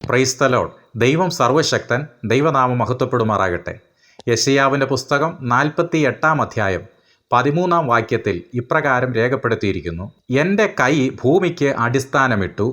Praise the Lord. ദൈവം സർവശക്തൻ. ദൈവനാമം മഹത്വപ്പെടുമാറാകട്ടെ. യെശയ്യാവിൻ്റെ പുസ്തകം 48 അധ്യായം 13 വാക്യത്തിൽ ഇപ്രകാരം രേഖപ്പെടുത്തിയിരിക്കുന്നു: എൻ്റെ കൈ ഭൂമിക്ക് അടിസ്ഥാനമിട്ടു,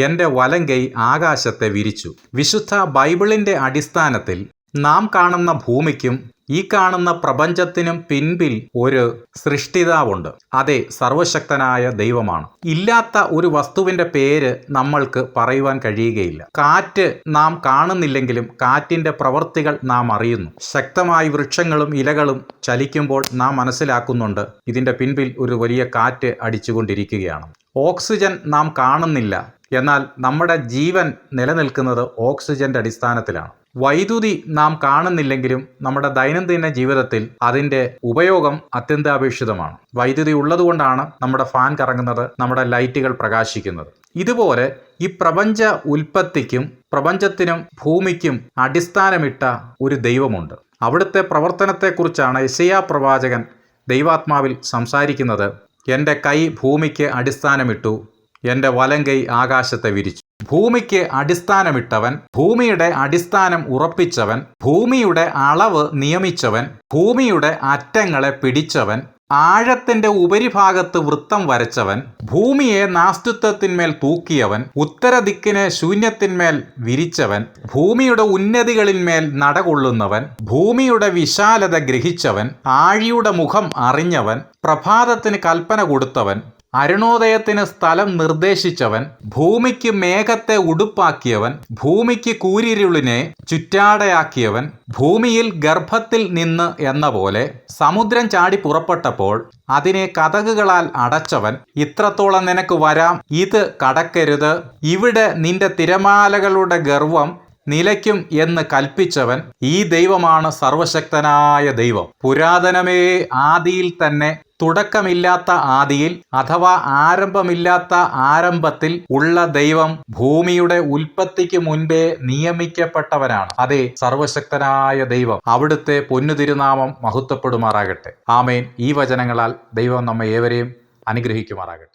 എൻ്റെ വലങ്കൈ ആകാശത്തെ വിരിച്ചു. വിശുദ്ധ ബൈബിളിൻ്റെ അടിസ്ഥാനത്തിൽ നാം കാണുന്ന ഭൂമിക്കും ഈ കാണുന്ന പ്രപഞ്ചത്തിനും പിൻപിൽ ഒരു സൃഷ്ടിതാവുണ്ട്. അതെ, സർവശക്തനായ ദൈവമാണ്. ഇല്ലാത്ത ഒരു വസ്തുവിൻ്റെ പേര് നമ്മൾക്ക് പറയുവാൻ കഴിയുകയില്ല. കാറ്റ് നാം കാണുന്നില്ലെങ്കിലും കാറ്റിൻ്റെ പ്രവൃത്തികൾ നാം അറിയുന്നു. ശക്തമായി വൃക്ഷങ്ങളും ഇലകളും ചലിക്കുമ്പോൾ നാം മനസ്സിലാക്കുന്നുണ്ട് ഇതിൻ്റെ പിൻപിൽ ഒരു വലിയ കാറ്റ് അടിച്ചുകൊണ്ടിരിക്കുകയാണ്. ഓക്സിജൻ നാം കാണുന്നില്ല, എന്നാൽ നമ്മുടെ ജീവൻ നിലനിൽക്കുന്നത് ഓക്സിജൻ്റെ അടിസ്ഥാനത്തിലാണ്. വൈദ്യുതി നാം കാണുന്നില്ലെങ്കിലും നമ്മുടെ ദൈനംദിന ജീവിതത്തിൽ അതിൻ്റെ ഉപയോഗം അത്യന്താപേക്ഷിതമാണ്. വൈദ്യുതി ഉള്ളതുകൊണ്ടാണ് നമ്മുടെ ഫാൻ കറങ്ങുന്നത്, നമ്മുടെ ലൈറ്റുകൾ പ്രകാശിക്കുന്നത്. ഇതുപോലെ ഈ പ്രപഞ്ച ഉൽപ്പത്തിക്കും പ്രപഞ്ചത്തിനും ഭൂമിക്കും അടിസ്ഥാനമിട്ട ഒരു ദൈവമുണ്ട്. അവിടുത്തെ പ്രവർത്തനത്തെക്കുറിച്ചാണ് യെശയ്യാ പ്രവാചകൻ ദൈവാത്മാവിൽ സംസാരിക്കുന്നത്. എൻ്റെ കൈ ഭൂമിക്ക് അടിസ്ഥാനമിട്ടു, എൻ്റെ വലങ്കൈ ആകാശത്തെ വിരിച്ചു. ഭൂമിക്ക് അടിസ്ഥാനമിട്ടവൻ, ഭൂമിയുടെ അടിസ്ഥാനം ഉറപ്പിച്ചവൻ, ഭൂമിയുടെ അളവ് നിയമിച്ചവൻ, ഭൂമിയുടെ അറ്റങ്ങളെ പിടിച്ചവൻ, ആഴത്തിന്റെ ഉപരിഭാഗത്ത് വൃത്തം വരച്ചവൻ, ഭൂമിയെ നാസ്തിത്വത്തിന്മേൽ തൂക്കിയവൻ, ഉത്തരദിക്കിനെ ശൂന്യത്തിന്മേൽ വിരിച്ചവൻ, ഭൂമിയുടെ ഉന്നതികളിന്മേൽ നടകൊള്ളുന്നവൻ, ഭൂമിയുടെ വിശാലത ഗ്രഹിച്ചവൻ, ആഴിയുടെ മുഖം അറിഞ്ഞവൻ, പ്രഭാതത്തിന് കൽപ്പന കൊടുത്തവൻ, അരുണോദയത്തിന് സ്ഥലം നിർദ്ദേശിച്ചവൻ, ഭൂമിക്ക് മേഘത്തെ ഉടുപ്പാക്കിയവൻ, ഭൂമിക്ക് കൂരിരുളിനെ ചുറ്റാടയാക്കിയവൻ, ഭൂമിയിൽ ഗർഭത്തിൽ നിന്ന് എന്ന പോലെ സമുദ്രം ചാടി പുറപ്പെട്ടപ്പോൾ അതിനെ കതകുകളാൽ അടച്ചവൻ, ഇത്രത്തോളം നിനക്ക് വരാം, ഇത് കടക്കരുത്, ഇവിടെ നിന്റെ തിരമാലകളുടെ ഗർവം നിലയ്ക്കും എന്ന് കൽപ്പിച്ചവൻ. ഈ ദൈവമാണ് സർവശക്തനായ ദൈവം. പുരാതനമേ, ആദിയിൽ തന്നെ, തുടക്കമില്ലാത്ത ആദിയിൽ അഥവാ ആരംഭമില്ലാത്ത ആരംഭത്തിൽ ഉള്ള ദൈവം ഭൂമിയുടെ ഉൽപ്പത്തിക്ക് മുൻപേ നിയമിക്കപ്പെട്ടവനാണ്. അതെ, സർവശക്തനായ ദൈവം. അവിടുത്തെ പൊന്നു തിരുനാമം മഹത്വപ്പെടുമാറാകട്ടെ. ആമേൻ. ഈ വചനങ്ങളാൽ ദൈവം നമ്മെ ഏവരെയും അനുഗ്രഹിക്കുമാറാകട്ടെ.